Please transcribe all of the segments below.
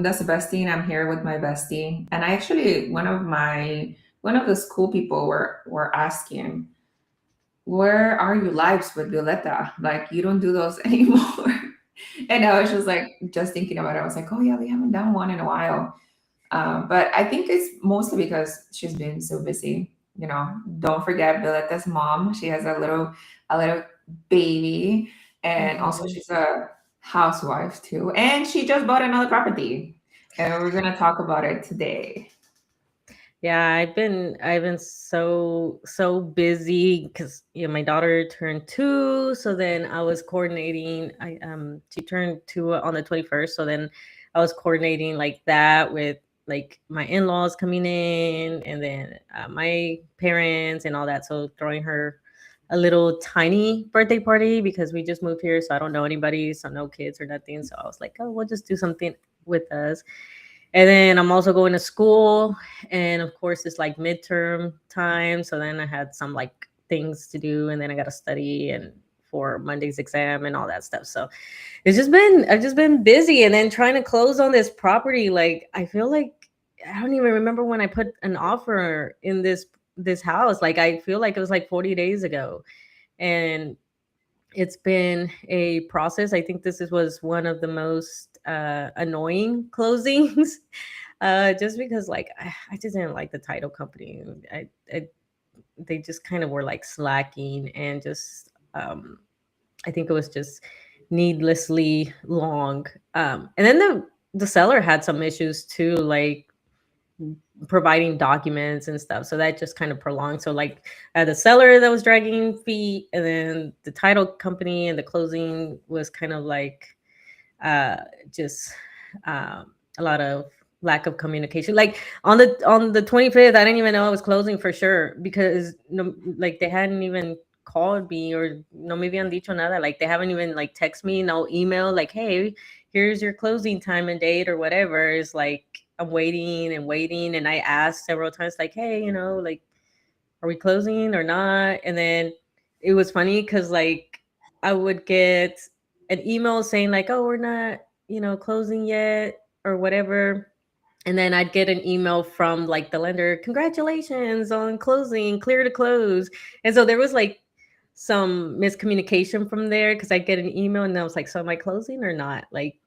That's the best thing. I'm here with my bestie, and I actually one of the school people were asking, "Where are your lives with Violetta? Like you don't do those anymore." And I was just thinking about it. I was like, "Oh yeah, we haven't done one in a while." But I think it's mostly because she's been so busy. You know, don't forget Violetta's mom. She has a little baby, and also Mhm. she's a housewife too. And she just bought another property, and we're gonna talk about it today. Yeah, I've been so busy because my daughter turned 2, so then I was coordinating. She turned 2 on the 21st, so then I was coordinating like that with like my in-laws coming in, and then my parents and all that. So throwing her a little tiny birthday party because we just moved here, so I don't know anybody, so no kids or nothing. So I was like, oh, we'll just do something with us. And then I'm also going to school, and of course it's like midterm time, so then I had some like things to do, and then I got to study and for Monday's exam and all that stuff. So I've just been busy, and then trying to close on this property. Like I feel like I don't even remember when I put an offer in this house. Like I feel like it was like 40 days ago, and it's been a process. I think was one of the most annoying closings, just because like I just didn't like the title company. I They just kind of were like slacking, and just I think it was just needlessly long. And then the seller had some issues too, like providing documents and stuff. So that just kind of prolonged. So like the seller that was dragging feet, and then the title company and the closing was kind of like uh just a lot of lack of communication. Like on the 25th, I didn't even know I was closing for sure because no, like they hadn't even called me, or no me habían dicho nada. Like they haven't even like text me, no email, like, hey, here's your closing time and date or whatever. It's like I'm waiting and waiting, and I asked several times, like, hey, like, are we closing or not? And then it was funny because like I would get an email saying like, oh, we're not, closing yet or whatever. And then I'd get an email from like the lender, congratulations on closing, clear to close. And so there was like some miscommunication from there because I'd get an email and I was like, so am I closing or not? Like,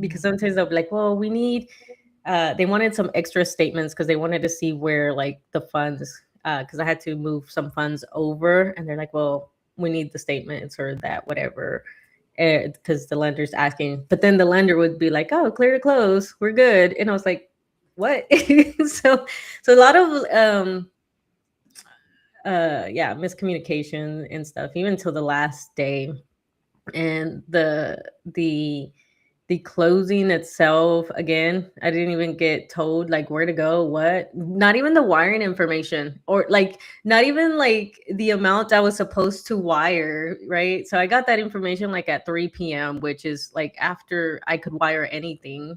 because Mhm. sometimes they'll be like, well, we need they wanted some extra statements because they wanted to see where like the funds, because I had to move some funds over, and they're like, well, we need the statements or that whatever, because the lender's asking. But then the lender would be like, oh, clear to close, we're good. And I was like, what? so so a lot of yeah, miscommunication and stuff even till the last day. And the closing itself, again, I didn't even get told like where to go, what, not even the wiring information, or like not even like the amount I was supposed to wire, right? So I got that information like at 3 p.m., which is like after I could wire anything.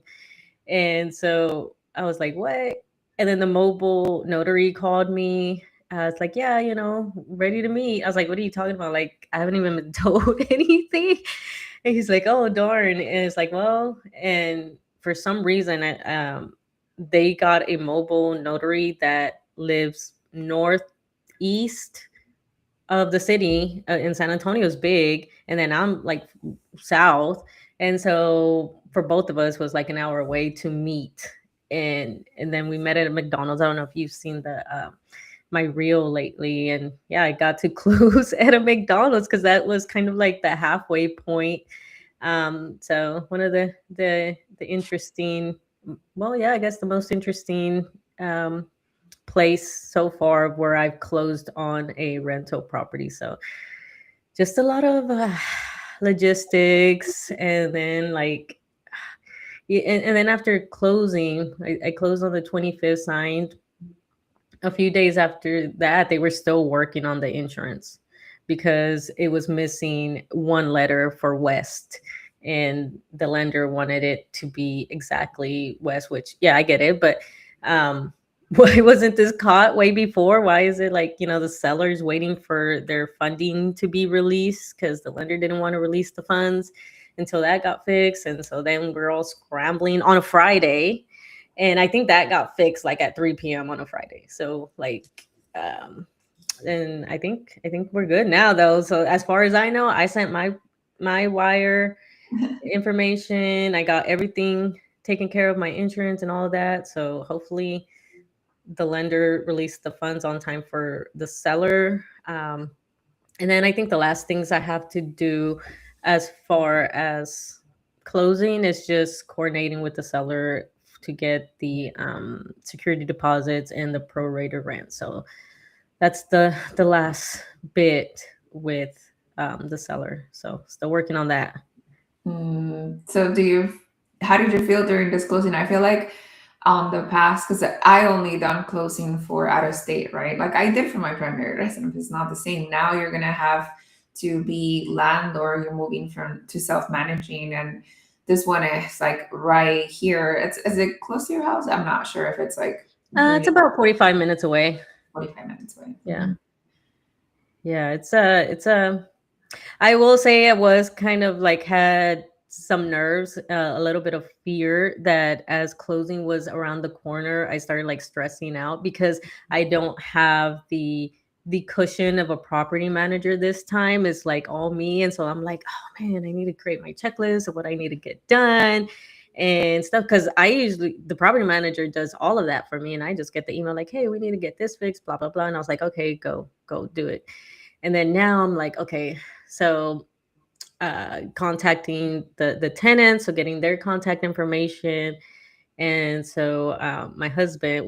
And so I was like, what? And then the mobile notary called me. It's like, yeah, ready to meet. I was like, what are you talking about? Like, I haven't even been told anything. And he's like, oh, darn. And it's like, well, and for some reason, they got a mobile notary that lives northeast of the city, in San Antonio is big, and then I'm like south, and so for both of us was like an hour away to meet, and then we met at a McDonald's. I don't know if you've seen the my reel lately, and yeah, I got to close at a McDonald's because that was kind of like the halfway point. So one of the interesting, well, yeah, I guess the most interesting um place so far where I've closed on a rental property. So just a lot of logistics, and then like, yeah, and then after closing, I closed on the 25th, signed. A few days after that, they were still working on the insurance because it was missing one letter for West. And the lender wanted it to be exactly West, which, yeah, I get it. But why wasn't this caught way before? Why is it like, the seller's waiting for their funding to be released because the lender didn't want to release the funds? until that got fixed. And so then we're all scrambling on a Friday. And I think that got fixed like at 3 p.m. on a Friday. So like um and I think we're good now though. So as far as I know, I sent my wire information. I got everything taken care of, my insurance and all of that. So hopefully the lender released the funds on time for the seller. And then I think the last things I have to do as far as closing is just coordinating with the seller to get the security deposits and the prorated rent. So that's the last bit with the seller. So still working on that. So how did you feel during this closing? I feel like on the past, because I only done closing for out of state, right? Like I did for my primary residence. It's not the same. Now you're gonna have to be landlord. You're moving from to self managing, and this one is like right here. Is it close to your house? I'm not sure if it's like It's really about 45 minutes away. 45 minutes away. Yeah. Yeah, I will say it was kind of like had some nerves, a little bit of fear that as closing was around the corner, I started like stressing out because I don't have the cushion of a property manager this time. It's like all me. And so I'm like, oh man, I need to create my checklist of what I need to get done and stuff. Cause I usually the property manager does all of that for me. And I just get the email like, hey, we need to get this fixed, blah, blah, blah. And I was like, okay, go do it. And then now I'm like, okay, so contacting the tenants, so getting their contact information. And so my husband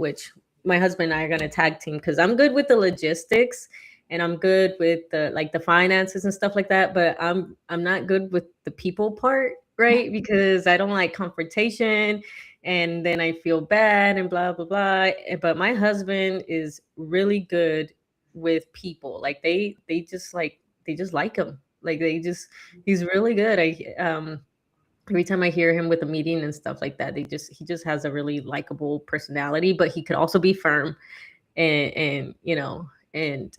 and I are gonna tag team because I'm good with the logistics and I'm good with the finances and stuff like that, but I'm not good with the people part, right? Because I don't like confrontation and then I feel bad and blah blah blah. But my husband is really good with people. Like they just like him. Like they just he's really good. I every time I hear him with a meeting and stuff like that, he just has a really likable personality, but he could also be firm and and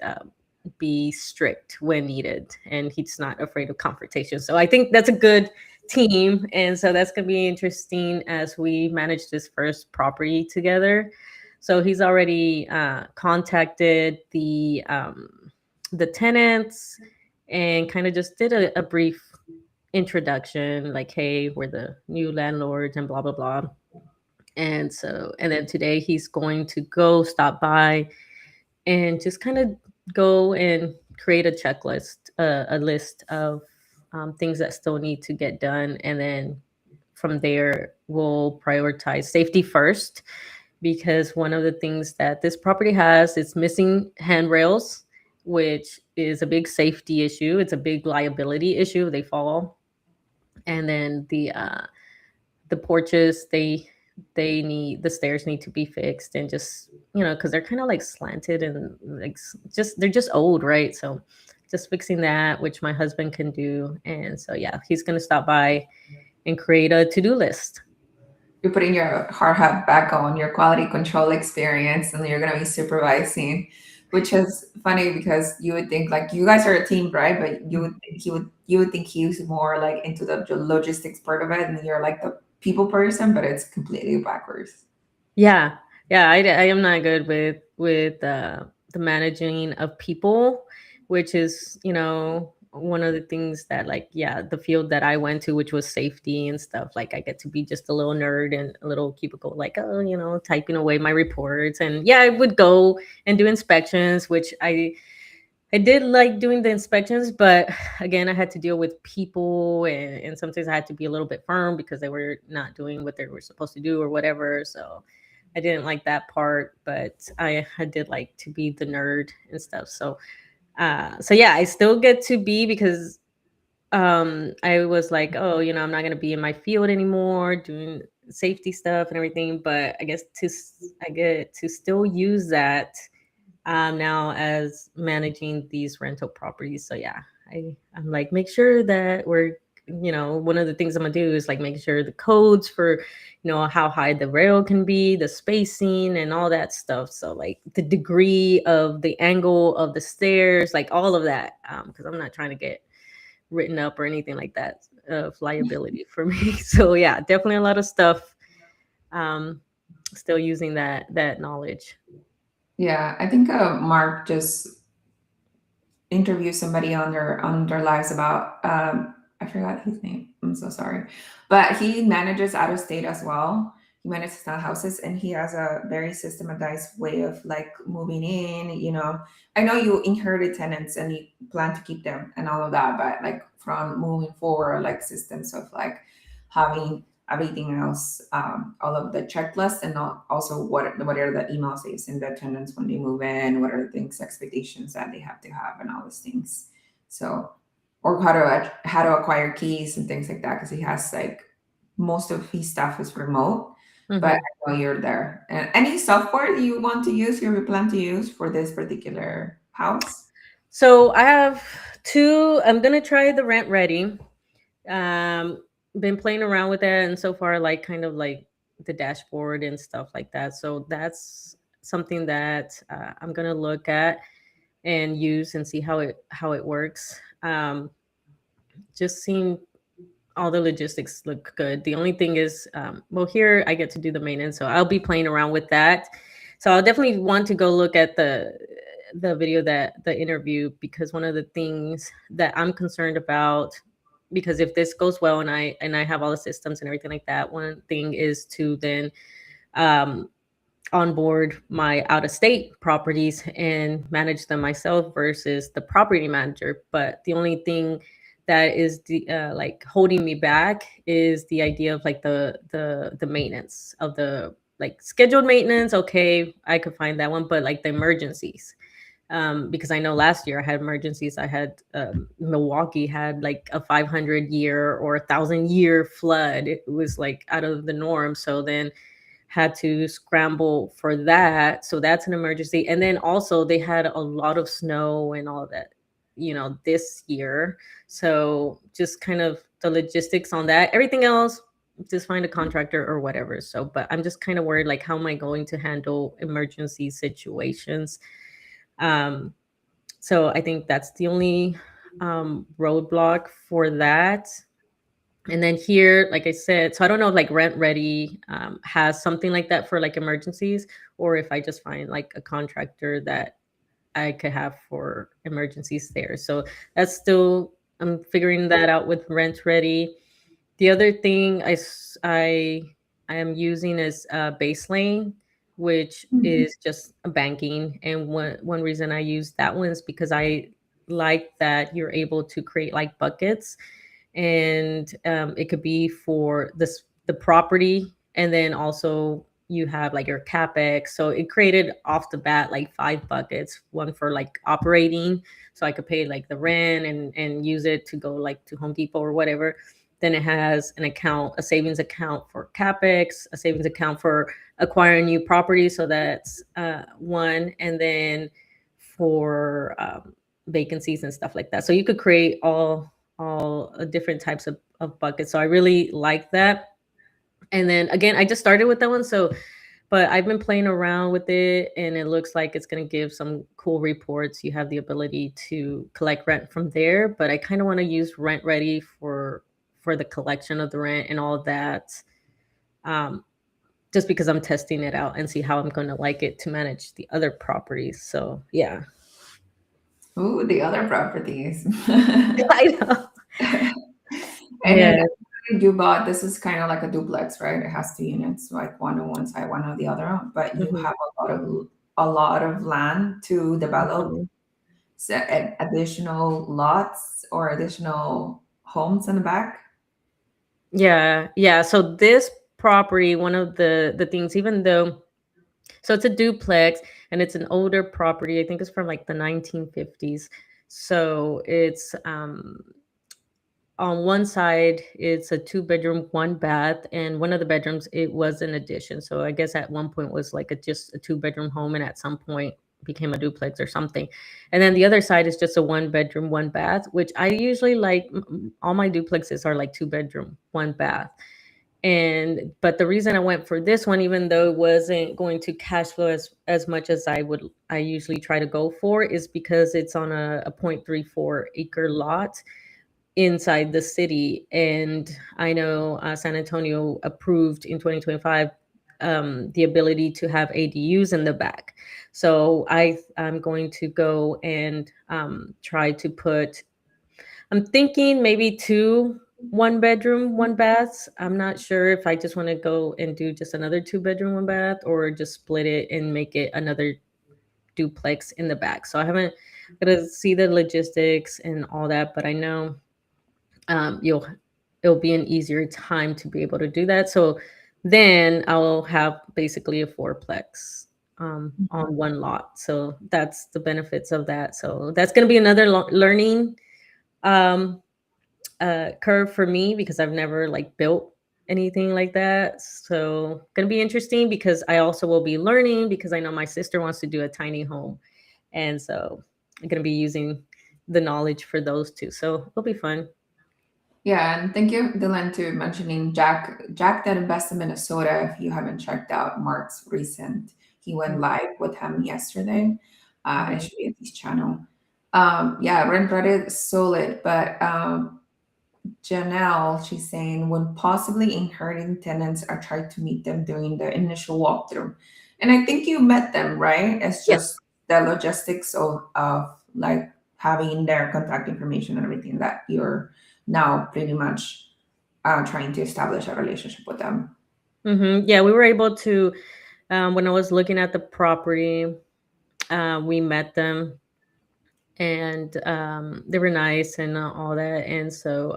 be strict when needed, and he's not afraid of confrontation. So I think that's a good team, and so that's gonna be interesting as we manage this first property together. So he's already contacted the tenants and kind of just did a brief introduction like, hey, we're the new landlords and blah blah blah. And so and then today he's going to go stop by and just kind of go and create a checklist, a list of things that still need to get done. And then from there we'll prioritize safety first, because one of the things that this property has is missing handrails, which is a big safety issue. It's a big liability issue. They fall. And then the porches, they need the stairs need to be fixed, and just because they're kind of like slanted and like just they're just old, right? So just fixing that, which my husband can do. And so yeah, he's gonna stop by and create a to-do list. You're putting your hard hat back on, your quality control experience, and you're gonna be supervising, which is funny because you would think like you guys are a team, right? But you would think he's more like into the logistics part of it, and you're like the people person, but it's completely backwards. Yeah, yeah, I am not good with the managing of people, which is one of the things that, like, yeah, the field that I went to, which was safety and stuff. Like I get to be just a little nerd and a little cubicle, like, oh, typing away my reports. And yeah, I would go and do inspections, which I did like doing the inspections, but again, I had to deal with people, and sometimes I had to be a little bit firm because they were not doing what they were supposed to do or whatever. So I didn't like that part, but I did like to be the nerd and stuff. So so yeah, I still get to be, because I was like, oh, I'm not gonna be in my field anymore doing safety stuff and everything, but I get to still use that now as managing these rental properties. So yeah, I'm like, make sure that we're, one of the things I'm gonna do is like make sure the codes for, how high the rail can be, the spacing and all that stuff. So like the degree of the angle of the stairs, like all of that, because I'm not trying to get written up or anything like that. of liability for me. So yeah, definitely a lot of stuff. Um, Still using that knowledge. Yeah, I think Mark just interview somebody on their lives about I forgot his name. I'm so sorry. But he manages out of state as well. He manages not houses and he has a very systematized way of like moving in, you know. I know you inherited tenants and you plan to keep them and all of that, but like from moving forward, like systems of like having everything else, all of the checklists and also what are the emails they send the tenants when they move in, what are the things, expectations that they have to have, and all those things. So, or how to acquire keys and things like that, because he has like most of his stuff is remote. But Hmm. I know you're there. And any software you want to use, you plan to use for this particular house? So I have two. I'm gonna try the Rent Ready. Um, been playing around with that, and so far, I like kind of like the dashboard and stuff like that. So that's something that I'm gonna look at and use and see how it works. Just seeing all the logistics look good. The only thing is, well, here I get to do the maintenance, so I'll be playing around with that. So I'll definitely want to go look at the video, that the interview, because one of the things that I'm concerned about, because if this goes well and I have all the systems and everything like that, one thing is to then um, onboard my out of state properties and manage them myself versus the property manager. But the only thing that is like holding me back is the idea of like the maintenance of the like scheduled maintenance. Okay, I could find that one, but like the emergencies, because I know last year I had emergencies. I had Milwaukee had like a 500-year or 1,000-year flood. It was like out of the norm. So then had to scramble for that. So that's an emergency. And then also they had a lot of snow and all of that, this year. So just kind of the logistics on that. Everything else, just find a contractor or whatever. So, but I'm just kind of worried, like, how am I going to handle emergency situations? Um, so I think that's the only roadblock for that. And then here, like I said, so I don't know if like Rent Ready has something like that for like emergencies, or if I just find like a contractor that I could have for emergencies there. So that's still, I'm figuring that out with Rent Ready. The other thing I am using is Baselane, which Mhm. is just a banking. And one reason I use that one is because I like that you're able to create like buckets, and it could be for the property, and then also you have like your capex. So it created off the bat like 5 buckets, one for like operating, so I could pay like the rent and use it to go like to Home Depot or whatever. Then it has an account, a savings account for capex, a savings account for acquiring new property, so that's one, and then for vacancies and stuff like that. So you could create all different types of buckets. So I really like that. And then again, I just started with that one. So, but I've been playing around with it, and it looks like it's going to give some cool reports. You have the ability to collect rent from there, but I kind of want to use Rent Ready for the collection of the rent and all of that. Um, just because I'm testing it out and see how I'm going to like it to manage the other properties. So yeah. Ooh, the other properties. I know. And then Yeah. you bought, this is kind of like a duplex, right? It has 2 units, like one on one side, one on the other, but you Mhm. have a lot of land to develop Mhm. additional lots or additional homes in the back. Yeah, yeah. So this property, one of the things, even though, so it's a duplex and it's an older property. I think it's from like the 1950s. So it's on one side it's a 2 bedroom, one bath, and one of the bedrooms it was an addition. So I guess at one point was like just a 2 bedroom home, and at some point became a duplex or something. And then the other side is just a 1 bedroom, one bath, which I usually like. All my duplexes are like 2 bedroom, one bath. And but the reason I went for this one, even though it wasn't going to cash flow as much as I usually try to go for, is because it's on a 0.34 acre lot. inside the city. And I know San Antonio approved in 2025 the ability to have ADUs in the back. So I'm going to go and try to put, I'm thinking maybe two 1 bedroom, 1 baths. I'm not sure if I just want to go and do just another 2 bedroom, 1 bath, or just split it and make it another duplex in the back. So I haven't got to see the logistics and all that, but I know you'll it'll be an easier time to be able to do that. So then I'll have basically a fourplex on one lot. So that's the benefits of that. So that's going to be another learning um, curve for me because I've never like built anything like that. So going to be interesting because I also will be learning because I know my sister wants to do a tiny home, and so I'm going to be using the knowledge for those two. So it'll be fun. Yeah, and thank you, Dylan, to mentioning Jack. Jack that invests in Minnesota. If you haven't checked out Mark's recent, he went live with him yesterday. It Mhm. should be at his channel. Yeah, rent Reddit is solid, but Janelle, she's saying, when possibly inheriting tenants, I tried to meet them during the initial walkthrough. And I think you met them, right? It's Yes. just the logistics of like having their contact information and everything that you're now pretty much trying to establish a relationship with them. Yeah, we were able to, when I was looking at the property, we met them, and they were nice and all that. And so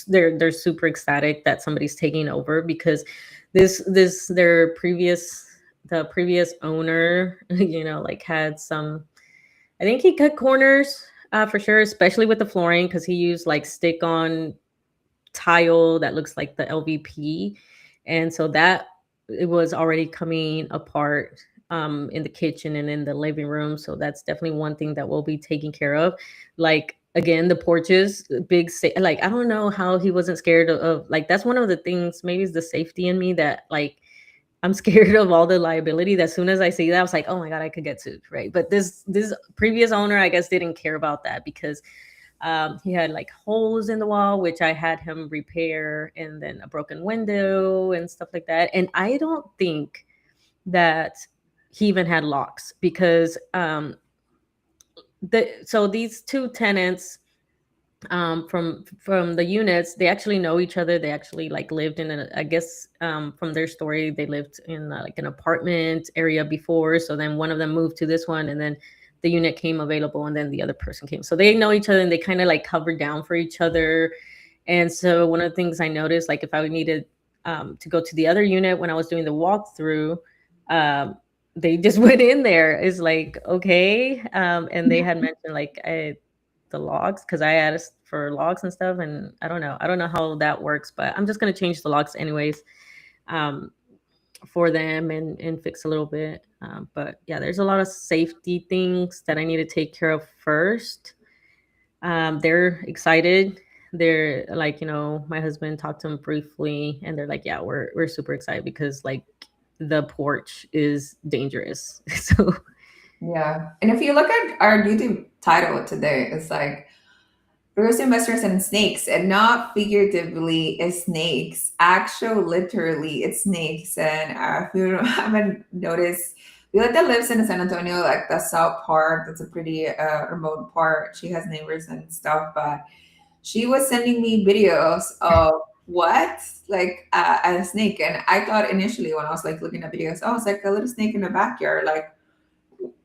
they're super ecstatic that somebody's taking over because their previous owner, like had some. I think he cut corners for sure, especially with the flooring because he used like stick on tile that looks like the LVP, and so that it was already coming apart in the kitchen and in the living room. So that's definitely one thing that we'll be taking care of. Like again, the porches, like I don't know how he wasn't scared of like that's one of the things. Maybe it's the safety in me that like I'm scared of all the liability. That as soon as I see that, I was like, oh my god, I could get sued, right? But this previous owner, I guess, didn't care about that because he had like holes in the wall, which I had him repair, and then a broken window and stuff like that. And I don't think that he even had locks because these two tenants from the units, they actually know each other. They actually like lived in I guess from their story, they lived in like an apartment area before. So then one of them moved to this one, and then the unit came available, and then the other person came. So they know each other, and they kind of like covered down for each other. And so one of the things I noticed, like if I needed to go to the other unit when I was doing the walkthrough, um, they just went in there. It's like okay, and they had mentioned like the logs because I asked for logs and stuff, and I don't know how that works, but I'm just gonna change the logs anyways um, for them and fix a little bit. But yeah, there's a lot of safety things that I need to take care of first. They're excited. They're like, my husband talked to them briefly, and they're like, yeah, we're super excited because like the porch is dangerous. So Yeah. And if you look at our YouTube title today, it's like Reverse investors and snakes, and not figuratively as snakes. Actual, literally, it's snakes. And if you haven't noticed, Violetta lives in San Antonio, like the South Park. That's a pretty remote part. She has neighbors and stuff, but she was sending me videos of what like a snake, and I thought initially when I was like looking at videos, oh, it's like a little snake in the backyard, like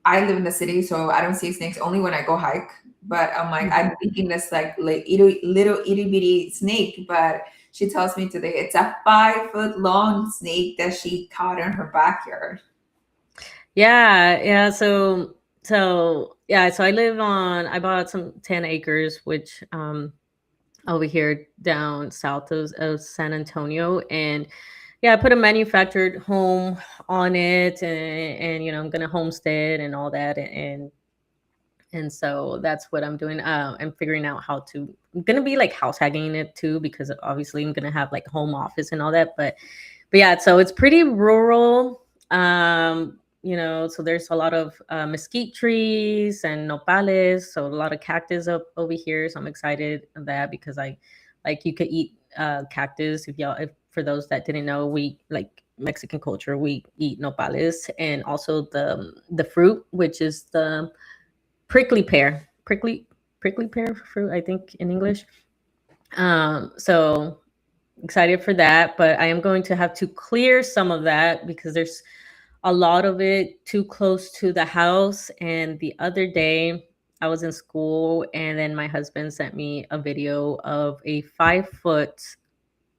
I live in the city, so I don't see snakes only when I go hike. But I'm like, Mhm. I'm thinking this like little itty bitty snake. But she tells me today it's a 5 foot long snake that she caught in her backyard. Yeah. So I bought some 10 acres, which over here down south of San Antonio. And yeah, I put a manufactured home on it, and I'm gonna homestead and all that. And so that's what I'm doing. I'm figuring out how to. I'm gonna be like house hacking it too because obviously I'm gonna have like home office and all that. But yeah, so it's pretty rural. so there's a lot of mesquite trees and nopales, so a lot of cactus up over here. So I'm excited of that because I like you could eat cactus if for those that didn't know, we like Mexican culture, we eat nopales and also the fruit, which is the prickly pear fruit, I think in English. So excited for that, but I am going to have to clear some of that because there's a lot of it too close to the house. And the other day I was in school and then my husband sent me a video of a 5 foot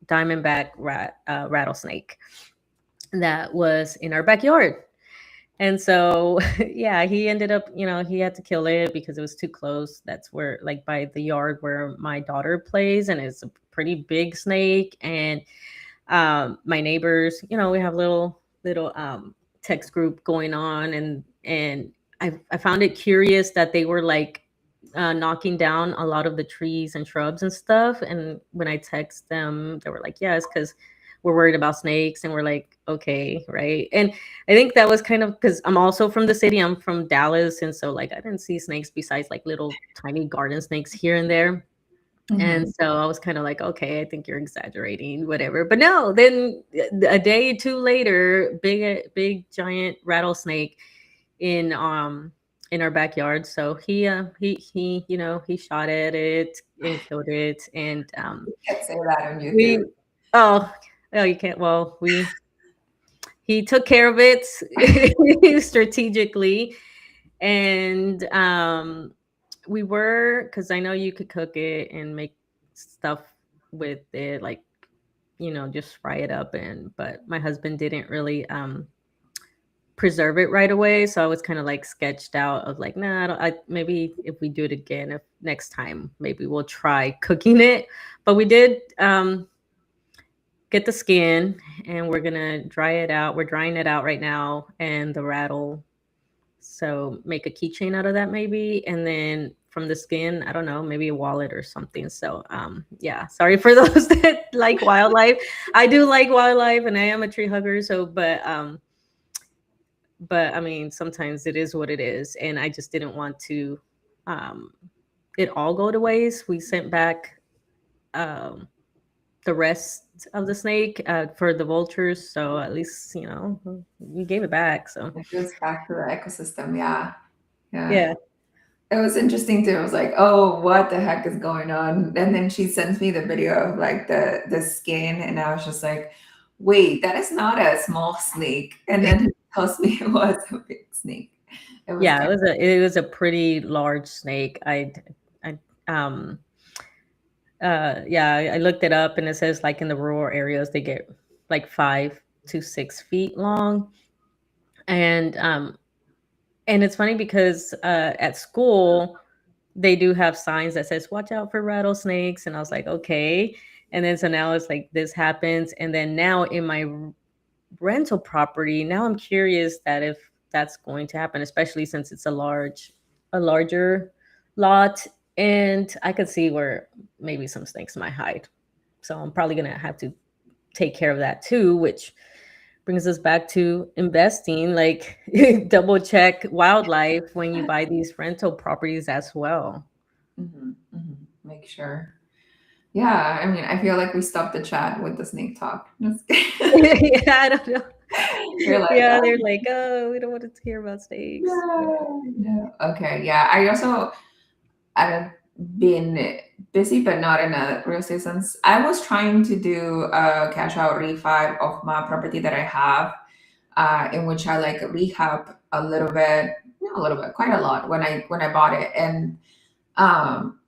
diamondback rattlesnake that was in our backyard. And so, yeah, he ended up, he had to kill it because it was too close. That's where, like, by the yard where my daughter plays, and it's a pretty big snake. And my neighbors, we have little text group going on, and I found it curious that they were like knocking down a lot of the trees and shrubs and stuff. And when I text them, they were like, "Yes, because we're worried about snakes." And we're like, "Okay, right." And I think that was kind of because I'm also from the city. I'm from Dallas, and so like I didn't see snakes besides like little tiny garden snakes here and there. And Hmm. so I was kind of like, okay, I think you're exaggerating, whatever. But no, then a day or two later, big giant rattlesnake in in our backyard. So he he shot at it and killed it. And Can't say that on YouTube. we oh you can't, well, we he took care of it strategically. And we were, because I know you could cook it and make stuff with it, like, just fry it up. And but my husband didn't really preserve it right away, so I was kind of like sketched out of like, nah, maybe if we do it again, if next time maybe we'll try cooking it. But we did get the skin, and we're gonna dry it out. We're drying it out right now, and the rattle, so make a keychain out of that maybe. And then from the skin, I don't know, maybe a wallet or something. So yeah, sorry for those that like wildlife. I do like wildlife and I am a tree hugger. So but I mean, sometimes it is what it is. And I just didn't want to um it all go to waste. We sent back um the rest of the snake for the vultures. So at least, we gave it back. So It goes back to the ecosystem. Yeah. Yeah. yeah. It was interesting too. I was like, oh, what the heck is going on? And then she sends me the video of like the skin, and I was just like, wait, that is not a small snake. And then it tells me it was a big snake. It was Yeah, kind it was a pretty large snake. I um yeah, I looked it up and it says like in the rural areas they get like 5 to 6 feet long. And it's funny because at school they do have signs that says watch out for rattlesnakes, and I was like, okay. And then so now it's like this happens, and then now in my rental property, now I'm curious that if that's going to happen, especially since it's a larger lot, and I could see where maybe some snakes might hide. So I'm probably gonna have to take care of that too, which brings us back to investing, like double check wildlife when you buy these rental properties as well. of, make sure. Yeah. I mean, I feel like we stopped the chat with the snake talk. Just Yeah, I don't know. You're like, Yeah, oh, they're like, oh, we don't want to hear about snakes. Yeah. no, no. Okay. Yeah. I also, I've been busy, but not in a real estate sense. I was trying to do a cash out refi of my property that I have, in which I like rehab a little bit, not a little bit, quite a lot when I bought it. And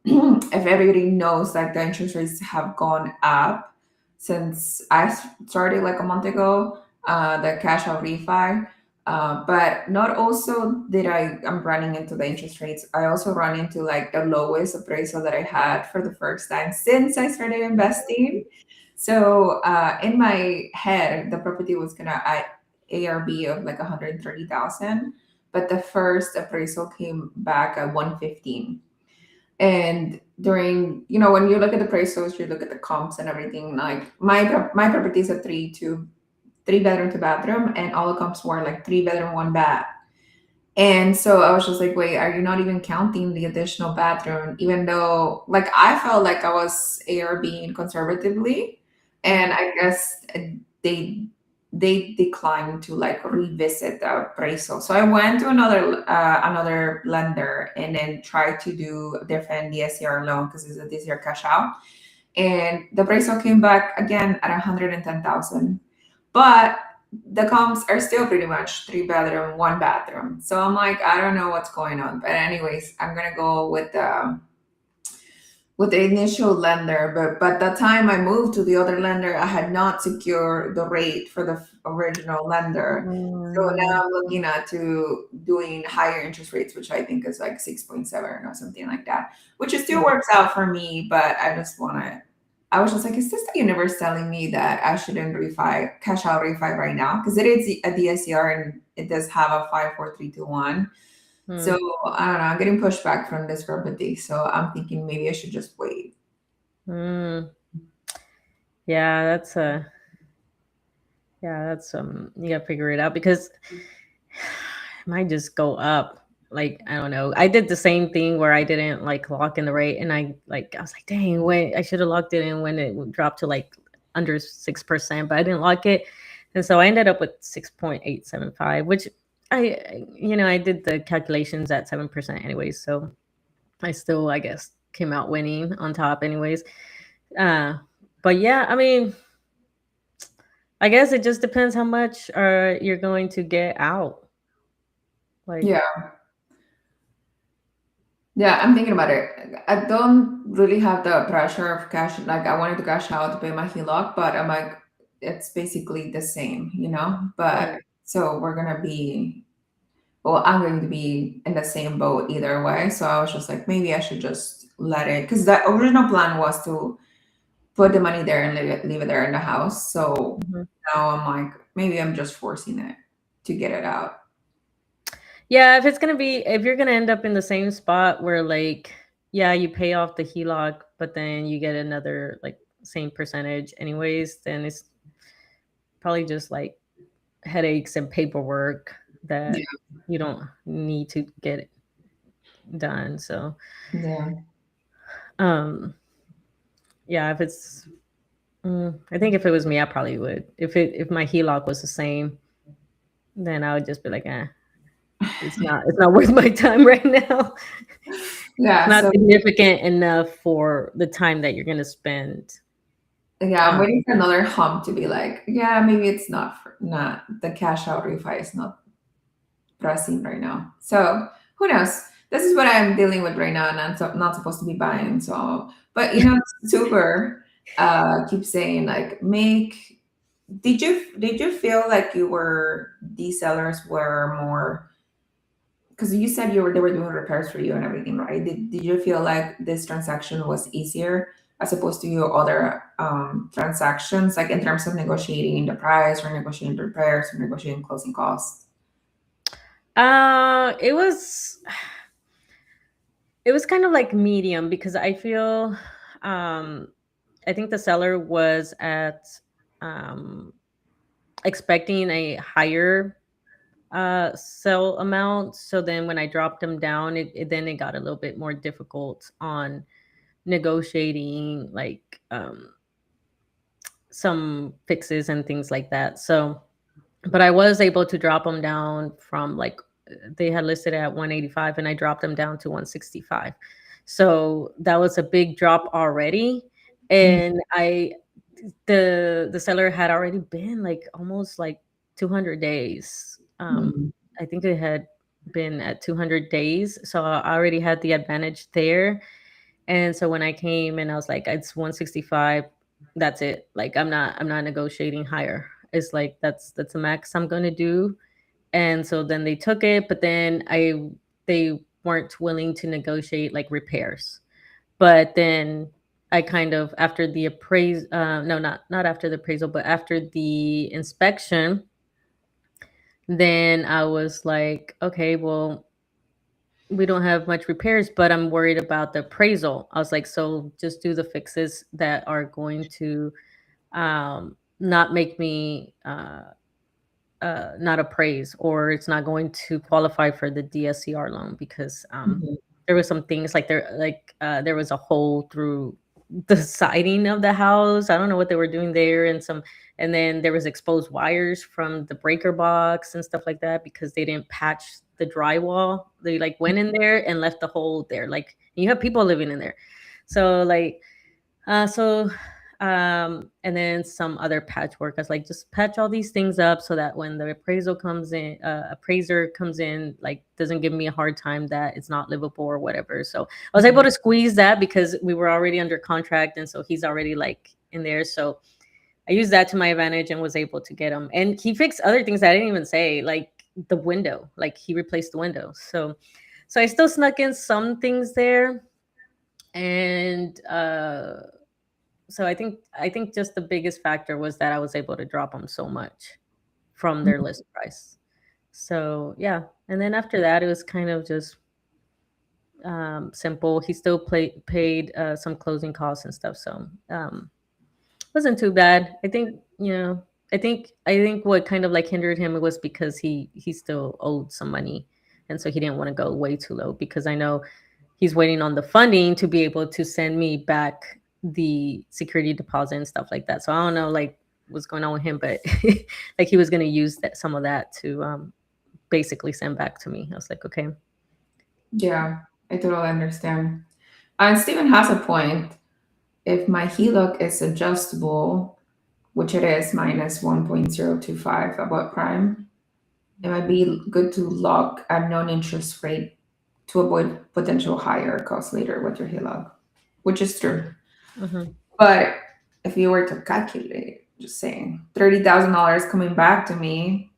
if everybody knows, like the interest rates have gone up since started like a month ago, the cash out refi. But not also did I'm running into the interest rates. I also run into like the lowest appraisal that I had for the first time since I started investing. So in my head, the property was gonna ARB of like 130,000, but the first appraisal came back at 115. And during, when you look at the appraisals, you look at the comps and everything. Like my property is a 3.2 3 bedroom, 2 bathroom, and all the comps were like 3 bedroom, 1 bath. And so I was just like, wait, are you not even counting the additional bathroom? Even though, like, I felt like I was ARBing conservatively, and Mm. I guess they they declined to like revisit the appraisal. So I went to another lender and then tried to do a different DSCR loan because it's a DSCR cash out, and the appraisal came back again at 110,000, but the comps are still pretty much 3 bedroom, 1 bathroom. So I'm like, I don't know what's going on. But anyways, I'm gonna go with the initial lender. But the time I moved to the other lender, I had not secured the rate for the original lender. So now Mm. I'm looking at to doing higher interest rates, which I think is like 6.7 or something like that, which it still Mm. works out for me. But I just want to. I was just like, is this the universe telling me that I shouldn't cash out refi right now? Because it is a DSCR and it does have a 5, 4, 3, 2, 1. So Mm. I don't know. I'm getting pushback from this property. So I'm thinking maybe I should just wait. Mm. Yeah, that's you gotta figure it out because it might just go up. Like, I don't know. I did the same thing where I didn't like lock in the rate, and I was like, dang, wait, I should have locked it in when it dropped to like under 6%, but I didn't lock it. And so I ended up with 6.875, which I did the calculations at 7% anyways. So I still, I guess, came out winning on top anyways. But yeah, I mean, I guess it just depends how much you're going to get out. Like, Yeah. Yeah, I'm thinking about it. I don't really have the pressure of cash. Like, I wanted to cash out to pay my HELOC, but I'm like, it's basically the same, you know? But mm, so we're going to be, well, I'm going to be in the same boat either way. So I was just like, maybe I should just let it. Because the original plan was to put the money there and leave it there in the house. So mhm. now I'm like, maybe I'm just forcing it to get it out. Yeah, if you're gonna end up in the same spot where like, yeah, you pay off the HELOC, but then you get another like same percentage anyways, then it's probably just like headaches and paperwork Yeah. that you don't need to get done. So, Yeah. um, yeah, I think if it was me, I probably would. If my HELOC was the same, then I would just be like, it's not worth my time right now. It's Yeah. not So significant enough for the time that you're gonna spend. yeah, I'm Um, waiting for another hump to be like, yeah, maybe it's not the cash out refi is not pressing right now. So who knows? This is what I'm dealing with right now, and I'm not supposed to be buying. So, but it's super keep saying like make. Did you feel like these sellers were more, because you said they were doing repairs for you and everything, right? Did you feel like this transaction was easier as opposed to your other transactions, like in terms of negotiating the price or negotiating the repairs or negotiating closing costs? uh, it was it was kind of like medium because um, I think the seller was at um expecting a higher sell amount. So then when I dropped them down, it got a little bit more difficult on negotiating like some fixes and things like that. So, but I was able to drop them down from like they had listed at 185 and I dropped them down to 165. So that was a big drop already. And the seller had already been like almost like 200 days. Mhm. I think it had been at 200 days. So I already had the advantage there. And so when I came and I was like, it's 165, that's it. Like I'm not negotiating higher. It's like that's the max I'm gonna do. And so then they took it, but then they weren't willing to negotiate like repairs. But then I kind of after the no, not after the appraisal, but after the inspection, then I was like, okay, well, we don't have much repairs, but I'm worried about the appraisal. I was like, so just do the fixes that are going to not make me not appraise, or it's not going to qualify for the DSCR loan because Mhm. there was some things like there was a hole through the siding of the house. I don't know what they were doing there, and then there was exposed wires from the breaker box and stuff like that because they didn't patch the drywall. They like went in there and left the hole there. Like, you have people living in there, so like so, and then some other patchwork. I was like, just patch all these things up so that when the appraiser comes in, like, doesn't give me a hard time that it's not livable or whatever. So I was able Mhm. to squeeze that because we were already under contract, and so he's already like in there. So I used that to my advantage and was able to get him. And he fixed other things that I didn't even say, like the window. Like, he replaced the window. So I still snuck in some things there, and so I think just the biggest factor was that I was able to drop them so much from their list price. So yeah, and then after that, it was kind of just simple. He still paid some closing costs and stuff, so wasn't too bad. I think, I think what kind of like hindered him was because he still owed some money, and so he didn't want to go way too low because I know he's waiting on the funding to be able to send me back the security deposit and stuff like that. So I don't know like what's going on with him, but like he was going to use that some of that to basically send back to me. I was like, okay. Yeah, I totally understand. And Stephen has a point. If my HELOC is adjustable, which it is minus 1.025 above prime, it might be good to lock a non-interest rate to avoid potential higher costs later with your HELOC, which is true. Hmm. But if you were to calculate, just saying, $30,000 coming back to me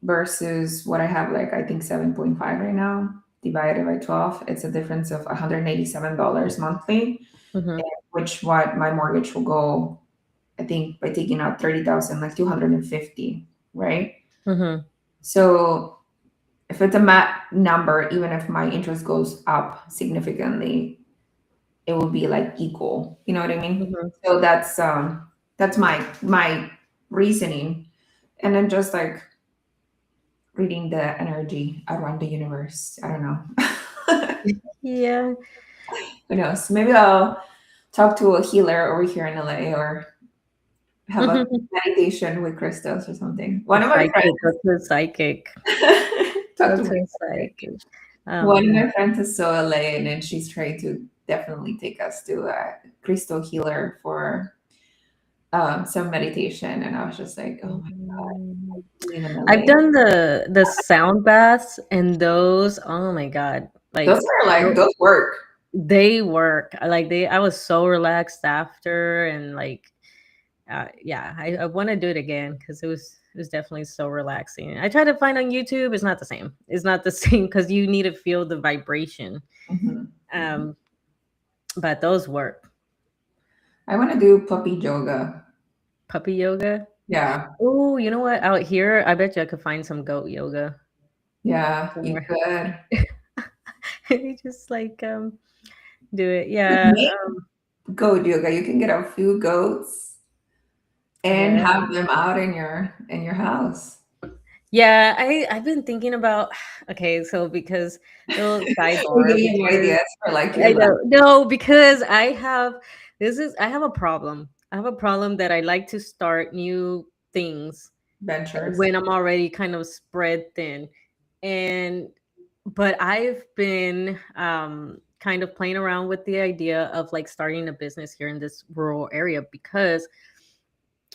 versus what I have, like I think 7.5 right now, divided by 12, it's a difference of $187 monthly, Hmm. which what my mortgage will go, I think by taking out 30,000, like 250, right? Hmm. So if it's a mat number, even if my interest goes up significantly, it will be like equal. You know what I mean? Hmm. So that's my reasoning. And then just like reading the energy around the universe. I don't know. Yeah. Who knows? Maybe I'll talk to a healer over here in LA or have a meditation with crystals or something. A One of my psychic. Go to a psychic. talk Go to to my a psychic. one of Um, my friends is so LA, and then she's trying to definitely take us to a crystal healer for some meditation. And I was just like, oh my god, mhm. being in I've LA. done the sound baths, and those, oh my God, Those like are like those work. they work. I was so relaxed after, and like yeah, I want to do it again because it was definitely so relaxing. I tried to find on YouTube. It's not the same. It's not the same because you need to feel the vibration. Mhm. Mhm. Um, but those work. I want to do puppy yoga. Puppy yoga. Yeah, Oh, you know what? Out here, I bet you I could find some goat yoga yeah, you somewhere. could. Maybe just like do it. With Yeah. me, goat yoga. You can get a few goats and Yeah. have them out in your house. Yeah, I've been thinking about okay, so because little We're sidebar getting you because ideas for like your I life know no, because I have a problem. I have a problem that I like to start new things ventures. when I'm already kind of spread thin. And but I've been kind of playing around with the idea of like starting a business here in this rural area because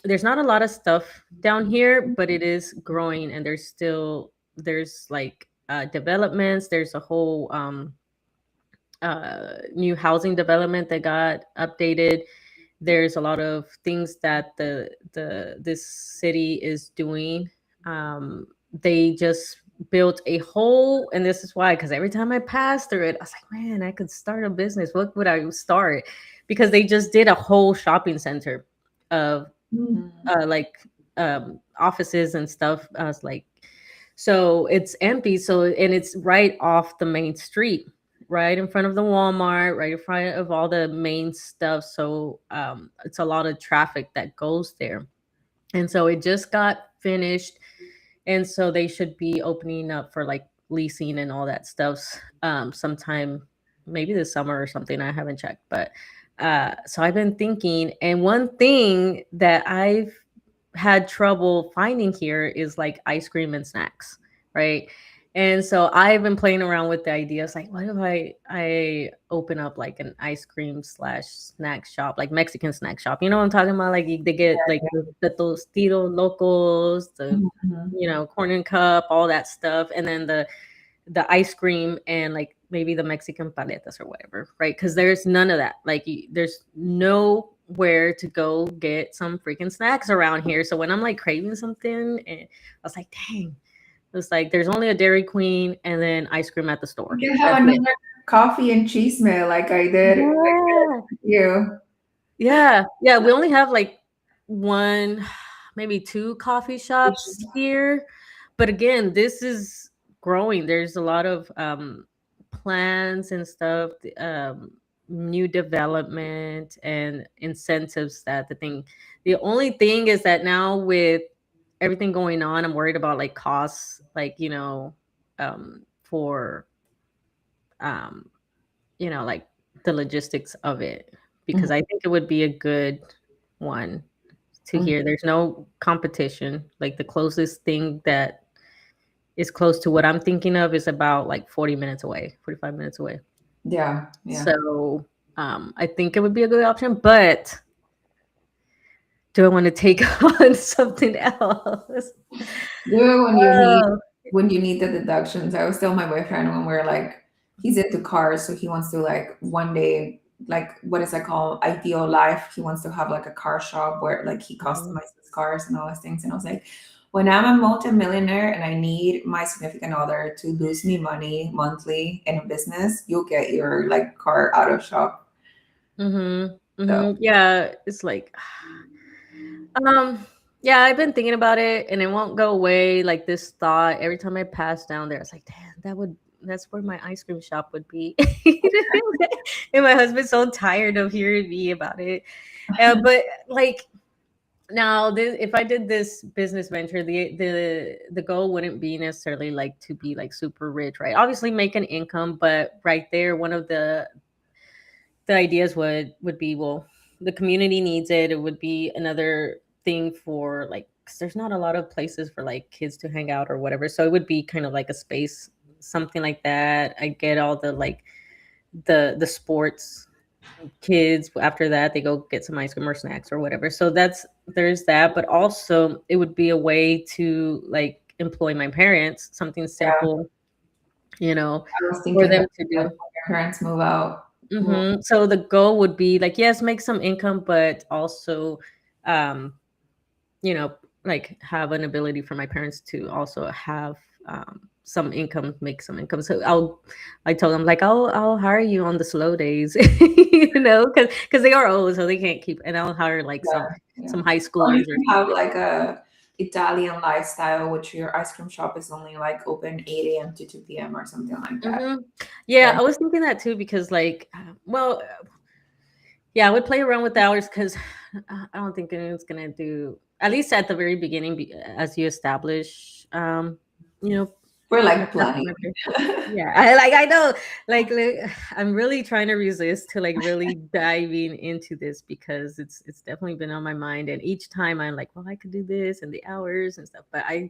there's not a lot of stuff down here, but it is growing, and there's like developments. There's a whole new housing development that got updated. There's a lot of things that the this city is doing. They just built a whole, and this is why, because every time I pass through it, I was like, man, I could start a business. What would I start? Because they just did a whole shopping center of Mm. like offices and stuff. I was like, so it's empty. So and it's right off the main street, right in front of the Walmart, right in front of all the main stuff. So it's a lot of traffic that goes there. And so it just got finished, and so they should be opening up for like leasing and all that stuff sometime maybe this summer or something. I haven't checked, but so I've been thinking, and one thing that I've had trouble finding here is like ice cream and snacks, right? And so I've been playing around with the ideas like, what if I open up like an ice cream slash snack shop, like Mexican snack shop? You know what I'm talking about? Like they get like the Tostito Locos, the Mhm. corn and cup, all that stuff, and then the ice cream and like maybe the Mexican paletas or whatever, right? Because there's none of that. Like there's nowhere to go get some freaking snacks around here. So when I'm like craving something, I was like, dang, it's like there's only a Dairy Queen and then ice cream at the You store. can have That's it. another coffee and cheese meal like I did. Yeah. With you. Yeah. Yeah. We only have like one, maybe two coffee shops here. But again, this is growing. There's a lot of plans and stuff, new development and incentives that the thing. The only thing is that now with everything going on, I'm worried about like costs, like, for um like the logistics of it, because Mhm. I think it would be a good one to Mhm. hear. There's no competition. Like the closest thing that is close to what I'm thinking of is about like 40 minutes away, 45 minutes away. Yeah, yeah. So I think it would be a good option, but do I want to take on something else? Do it Oh. when you need the deductions. I was telling my boyfriend when we're like, he's into cars, so he wants to like one day, like what is that called? Ideal life. He wants to have like a car shop where like he Mhm. customizes cars and all those things. And I was like, when I'm a multimillionaire and I need my significant other to lose me money monthly in a business, you'll get your like car out of shop. Mhm. So Mhm. Yeah, it's like Um, yeah, I've been thinking about it and it won't go away. Like this thought every time I pass down there, it's like, damn, that's where my ice cream shop would be. And my husband's so tired of hearing me about it. But like now, if I did this business venture, the goal wouldn't be necessarily like to be like super rich, right? Obviously, make an income, but right there, one of the ideas would be, well, the community needs it. It would be another thing for like, 'cause there's not a lot of places for like kids to hang out or whatever, so it would be kind of like a space, something like that. I get all the like the sports kids, after that they go get some ice cream or snacks or whatever, so there's that. But also it would be a way to like employ my parents, something yeah, simple, you know I was for thinking them that to like, do. when your parents move out. Well, So the goal would be like, yes, make some income, but also, um, you know, like have an ability for my parents to also have some income, make some income. So I told them like, I'll hire you on the slow days, because they are old, so they can't keep, and I'll hire like yeah, yeah. some high Or you schoolers or can have something. like a Italian lifestyle, which your ice cream shop is only like open 8 a.m. to 2 p.m. or something like that. Hmm. Yeah, Then I was thinking that too because like, well, yeah, I would play around with the hours because I don't think anyone's gonna do, at least at the very beginning, as you establish, you know, we're the like customer planning. base. Yeah, I know, like I'm really trying to resist to like really diving into this because it's definitely been on my mind, and each time I'm like, well, I could do this and the hours and stuff, but I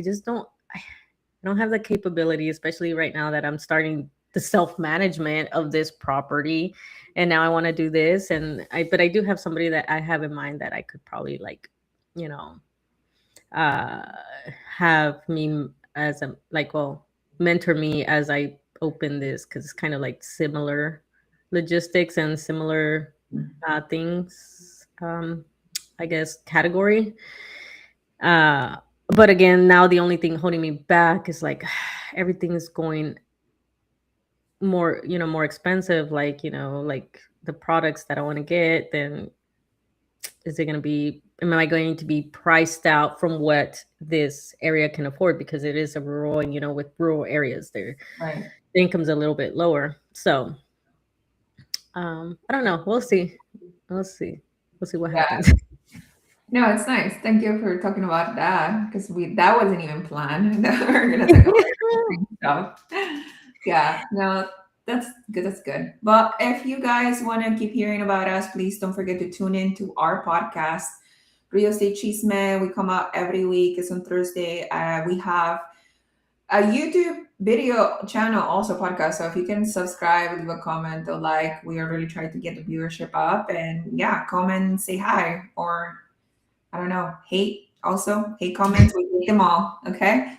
just don't. I don't have the capability, especially right now that I'm starting the self management of this property, and now I want to do this. But I do have somebody that I have in mind that I could probably like, you know, uh, have me as a like, well, mentor me as I open this because it's kind of like similar logistics and similar things. I guess category. Uh, but again, now the only thing holding me back is like everything is going more, more expensive. Like, like the products that I want to get, then is it going to be, am I going to be priced out from what this area can afford? Because it is a rural, and with rural areas, Right. the income's a little bit lower. So, I don't know. We'll see. We'll see. We'll see what Yeah. happens. No, it's nice. Thank you for talking about that because we that wasn't even planned. That we're gonna talk about interesting stuff. Yeah, no, that's good. That's good. But if you guys want to keep hearing about us, please don't forget to tune in to our podcast, Real Estate Chisme. We come out every week. It's on Thursday. We have a YouTube video channel, also podcast. So if you can subscribe, leave a comment or like, we are really trying to get the viewership up. And yeah, comment, say hi, or I don't know, hate also, hate comments. We hate them all. Okay.